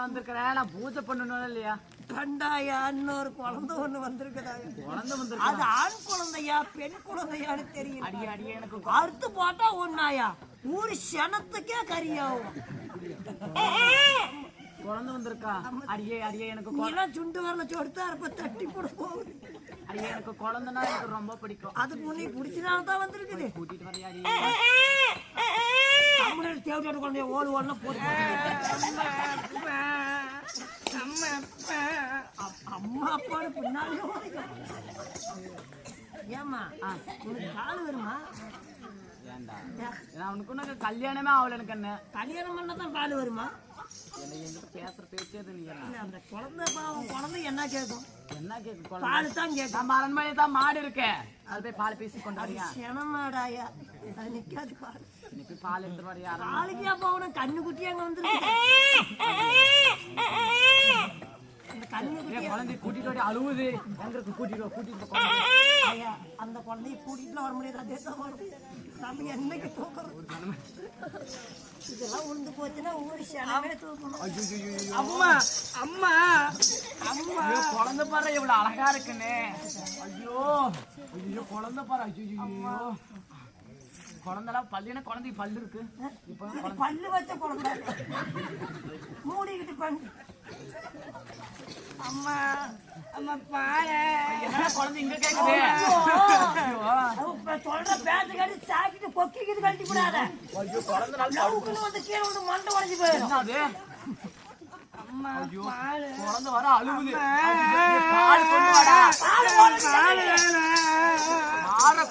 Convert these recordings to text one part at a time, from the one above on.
வந்திருக்கிற நான் பூஜை பண்ணணும் இல்லையா? பண்டாயா இன்னொரு குழந்தை ஒண்ணு வந்திருக்குதா? குழந்தை வந்து அது ஆண் குழந்தையா பெண் குழந்தையான்னு தெரியல. அடியே அடியே எனக்கு அறுத்து போட்டா ஒன்னாயா ஊரு சனத்துக்கே கரியாவும். குழந்தை வந்திருக்கா? அடியே அடியே எனக்கு நீலாம் சுண்டு வரல சொடுத்தா இருப்ப தட்டி போட போகுது. அடியே எனக்கு குழந்தைனா எனக்கு ரொம்ப பிடிக்கும். அதுக்கு முன்னே பிடிச்சனால்தான் வந்திருக்குது. கூட்டிட்டு வரையா? தமிழர் தேவையான குழந்தைய ஓடு ஓடனா போட்டு அம்மா அப்பாடு பின்னாலே ஏமா உனக்கு கால் வருமா? ஏண்டா அவனுக்கு உனக்கு கல்யாணமே ஆகல. எனக்கு என்ன கல்யாணம் பண்ணதான் பால் வருமா? பேசுற பேச்சே அந்த குழந்தை குழந்தை என்ன கேட்கும்? என்ன கேட்கும்? பால் தான் கேட்கும். நம்ம அரண்மனை தான் மாடு இருக்கு, அது போய் பால் பேசி கொண்டாடியா? செனமாடாயா அது நிக்காது பால். இன்னைக்கு பால் எடுத்து வரையா? பாலுக்கே போகணும். கண்ணு குட்டி அங்க வந்து குழந்தை கூட்டிட்டு வர அழுவுது. எங்களுக்கு கூட்டிட்டு ஐயா அந்த குழந்தைய கூட்டிட்டு வர முடியாது. அதே தான் நம்ம என்னைக்கு தூக்குறோம்? இதெல்லாம் உளுந்து போச்சுன்னா ஊரு சனமே தூக்கணும். அம்மா அம்மா அம்மா குழந்தை பாரு எவ்வளவு அழகா இருக்குன்னு. ஐயோ ஐயோ குழந்தை பாரு. ஐயோ குழந்தைலாம் பல்லுனா குழந்தைக்கு பல்லு இருக்கு. இப்ப பல்லு வச்ச குழந்தை மூடிக்கிட்டு பண்ணு. அம்மா அம்மா பாரு குழந்தை இங்க கேக்குது. சொல்ற பேச்சு கட்டி சாக்கிட்டு கொக்கிக்கிட்டு கட்டி கூடாத. வந்து கீழே வந்து மண்டை உடஞ்சி போயிடும். அம்மா குழந்தை வர அழுவுது.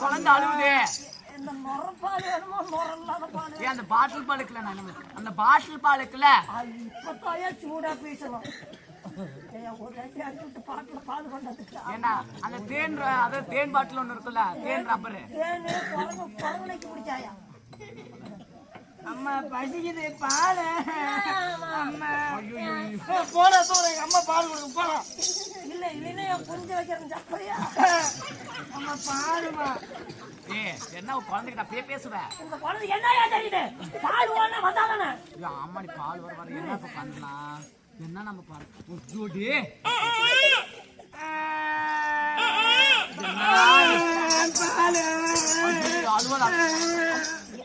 குழந்தை அழுவுது. இந்த முறப்பால் வேணுமோ முறல்லாத பால்? அந்த பாட்டில் பால் இருக்குல்ல, அந்த பாட்டில் பால் இருக்குல்ல, இப்பத்தாயா சூடா பேசணும். ஏன்னா அந்த தேன் அதாவது தேன் பாட்டில் ஒண்ணு இருக்குல்ல, தேன் ரப்பரு. அம்மா பசிக்குது பால். அம்மா போல போற அம்மா பால் கொடுக்க போலாம். இல்ல இல்லைன்னா என் புரிஞ்சு வைக்கிறேன் சப்பையா. அம்மா பாலுமா என்ன குழந்தைகிட்ட அப்படியே பேசுவேன். இந்த குழந்தை என்னையா தெரியுது? பால் ஓடனா வந்தாதானே? அம்மாடி பால் வர வர என்ன பண்ணலாம்? என்ன நம்ம பால்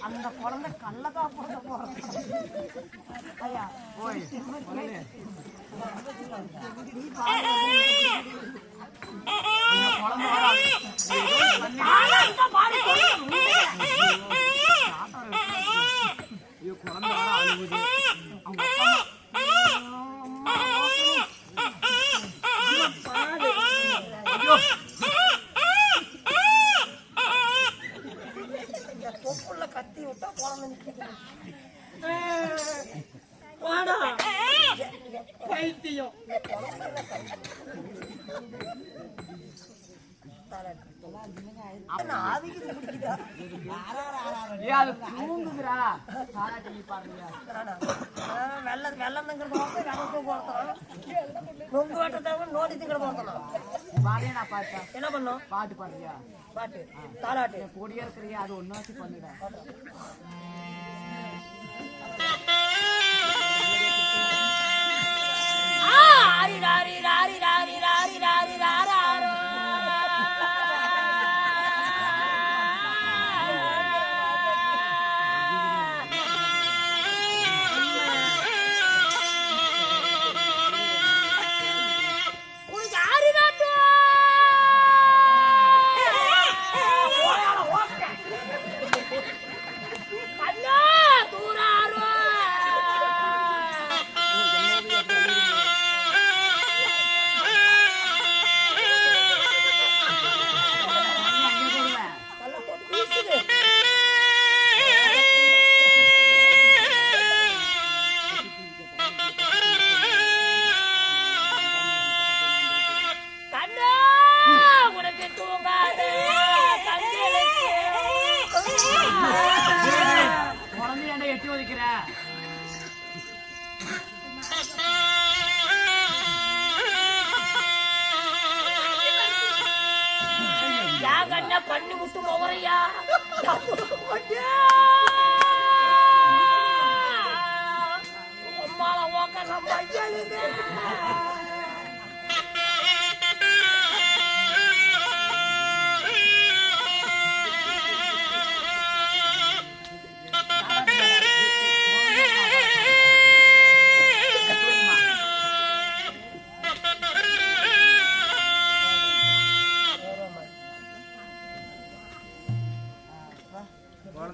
அந்த குழந்தை கள்ளக்கா போட போறேன். கத்தி விட்டா குழந்தை வாடா பைத்தியம். என்ன பண்ணும்? பாட்டு பாடுறியா? பாட்டு தாலாட்டு கூடியா இருக்கிறியா? அது ஒன்னாச்சு பண்ணுடா. ராரி ராரி ராரி ராரி ராரி ராரி ராரோ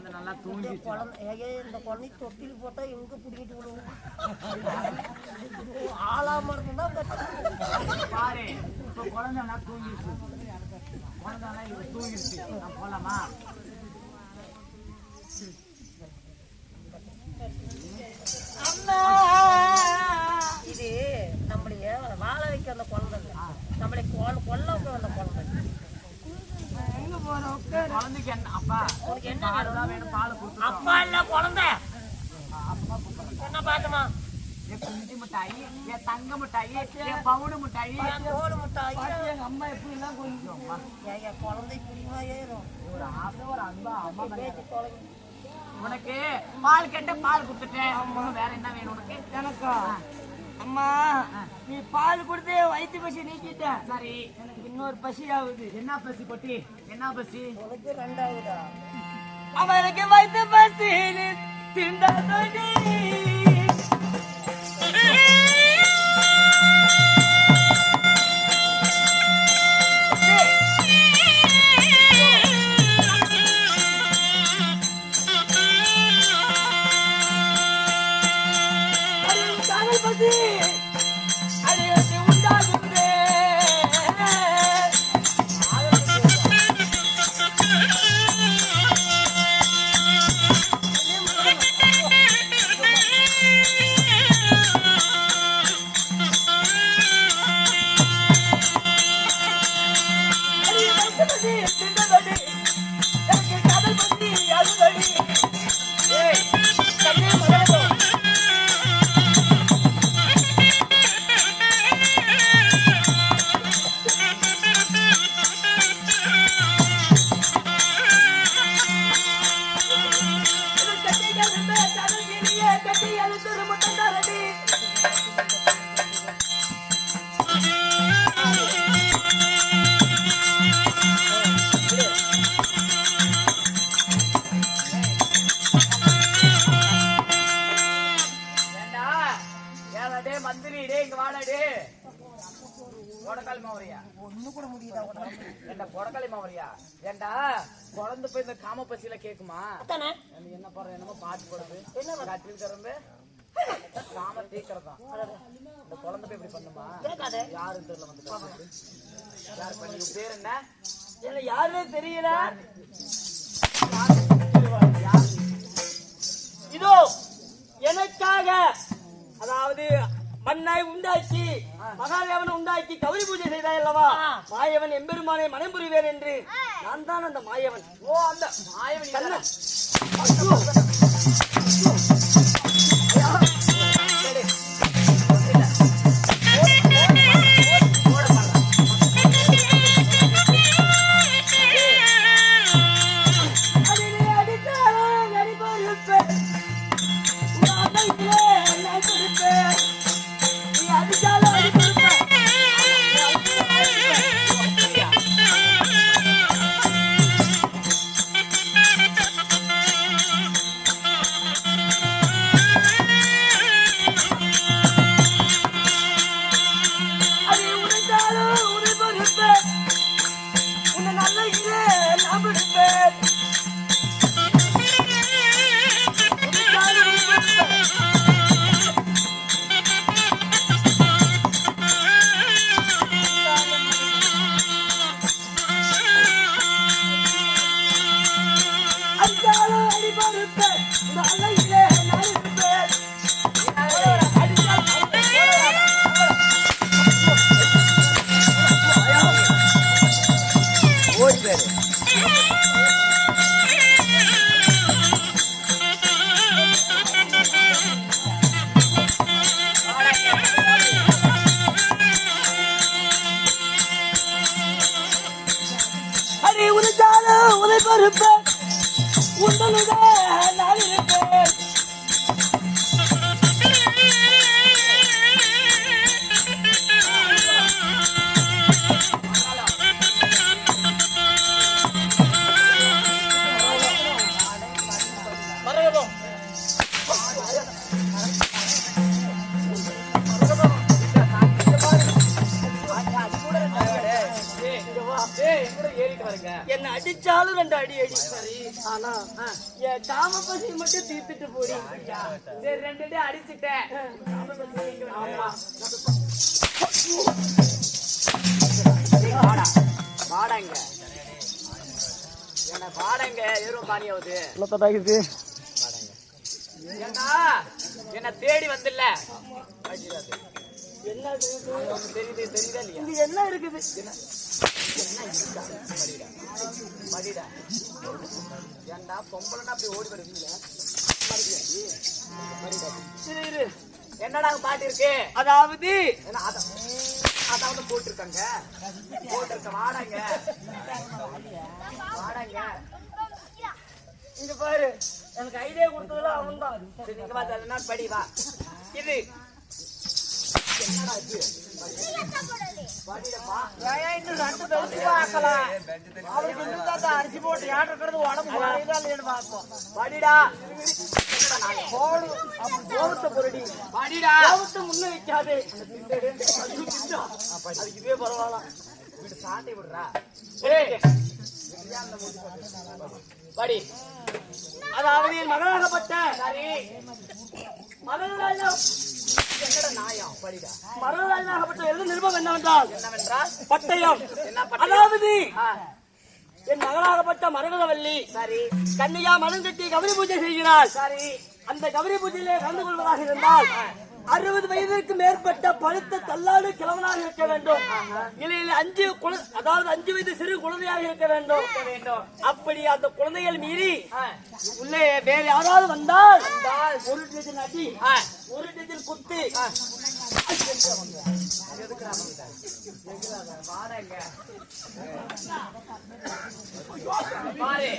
குழந்தை நல்லா தூங்கிச்சு. இந்த குழந்தை தொட்டில் போட்டா எங்க பிடிக்கிட்டு விடுவோம் ஆளாம இருந்தா பாரு இப்ப குழந்தை நல்லா தூங்கிடுச்சு. குழந்தை நல்லா இவ தூங்கிடுச்சு. நான் போலாமா? இது நம்மளைய வாழ வைக்க வந்த குழந்தை நம்மளை கொல்ல வைக்க வந்த குழந்தை. எங்க போறோம்? குழந்தைக்கு என்ன அப்பா உனக்கு என்ன வேணும்? பால் கொடுத்து அப்பா இல்ல குழந்தை என்ன பாக்கமா? என் குஞ்சு மிட்டாயி, என் தங்க மிட்டாயி, என் பவுனு மிட்டாயி, தோல் மிட்டாய். எங்க அம்மா எப்படி எல்லாம் கொஞ்சம் என் குழந்தை புரியுமா ஏறும் ஒரு ஆசை ஒரு அன்பா அம்மா பேச்சு குழந்தை. உனக்கு பால் கேட்ட பால் கொடுத்துட்டேன். வேற என்ன வேணும் உனக்கு? எனக்கா அம்மா நீ பால் கொடுத்து வயிற்று பசி நீக்கிட்ட. சரி எனக்கு இன்னொரு பசி ஆகுது. என்ன பசி பொட்டி? என்ன பசி? உனக்கு ரெண்டாவதா? அவனுக்கு வயிற்று பசி திண்டா குழந்தை போய் இந்த காம பசியில கேக்குமா? என்ன பண்ற? என்னமோ பாட்டு போடுது. கட்டில் திறந்து காம தீக்கிறதா? இந்த குழந்தை போய் இப்படி பண்ணுமா? யாரும் தெரியல வந்து யாரு பண்ணி பேர் என்ன? யாருமே தெரியல. இதோ எனக்காக அதாவது மண்ணை உண்டாக்கி மகாதேவனை உண்டாக்கி கௌரி பூஜை செய்தாய் அல்லவா? மாயவன் எம்பெருமானை மனம் புரிவேன் என்று நான் தான் அந்த மாயவன். ஓ அந்த மாயவன். எங்கூட ஏறிட்டு வரீங்க. என்ன அடிச்சாலும் 2 அடி அடி. சரி, ஆனா என் காம பசி மட்டும் தீர்த்துட்டு போடி. சரி 2 அடி அடிச்சுட்டேன். ஆமா வாடா வாடாங்க என்ன வாடங்க ஏறும் பானியாவது ஏன்னா என்ன தேடி வந்துல்ல என்ன தெரியுதா இல்லையா? இது என்ன இருக்குது? மடிடா ஏன்டா பொம்பளைன்னா அப்படி ஓடி வருவீங்க. இரு என்னடா பாட்டு இருக்கு? அதாவது அதாவது போட்டிருக்காங்க வாடாங்க வாடாங்க. இங்க பாரு, எனக்கு ஐடியா கொடுத்ததுல அவன் தான். சரி நீங்க வா அதனா படி வா. இது என்னடா இது? படிடா ஏன் இன்னும் 2 தடவை பார்க்கலாம். அவளுக்கு இன்னும் அரிசி போட்டு ஏற்றுக்கிறது உடம்பு வரையுதா இல்லைன்னு பார்ப்போம். படிடா போடு அப்படி கோவத்தை பொருடி. படிடா கோவத்தை முன்ன வைக்காதே. அதுக்கு இதே பரவாயில்ல. வீட்டு சாட்டை விடுறா. ஏய், படி. அதாவது என் மகனாகப்பட்ட சரி மகனாக என்னடா நாயம் படிடா. மகனாகப்பட்ட எழுத நிருபம் என்னவென்றால் பட்டயம். என்ன பட்டயம்? அதாவது ஆ, என் மகனாகப்பட்ட மரகதவல்லி சரி கன்னியா மனம் கட்டி கௌரி பூஜை செய்கிறாள். சரி அந்த கௌரி பூஜையிலே கலந்து கொள்வதாக இருந்தால் 60 வயதிற்கு மேற்பட்ட பழுத்த தள்ளாடு கிழவனாக இருக்க வேண்டும். இல்லையில் 5 வயது சிறு குழந்தையாக இருக்க வேண்டும். அப்படி அந்த குழந்தைகள் மீறி உள்ளே வேற யாராவது வந்தால் 1 டஜன் அடி 1 டஜன் குத்து. வாடங்க பாரு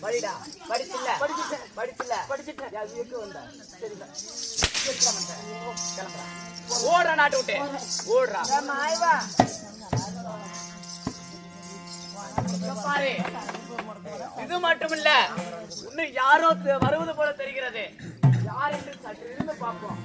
படிடா. படிச்சில்ல படிச்சிட்டேன். ஓடுற நாட்டு விட்டு ஓடுறா பாரு. இது மட்டும் இல்ல இன்னும் யாரோ வருவது போல தெரிகிறது. யார் என்று சற்று இருந்து பார்ப்போம்.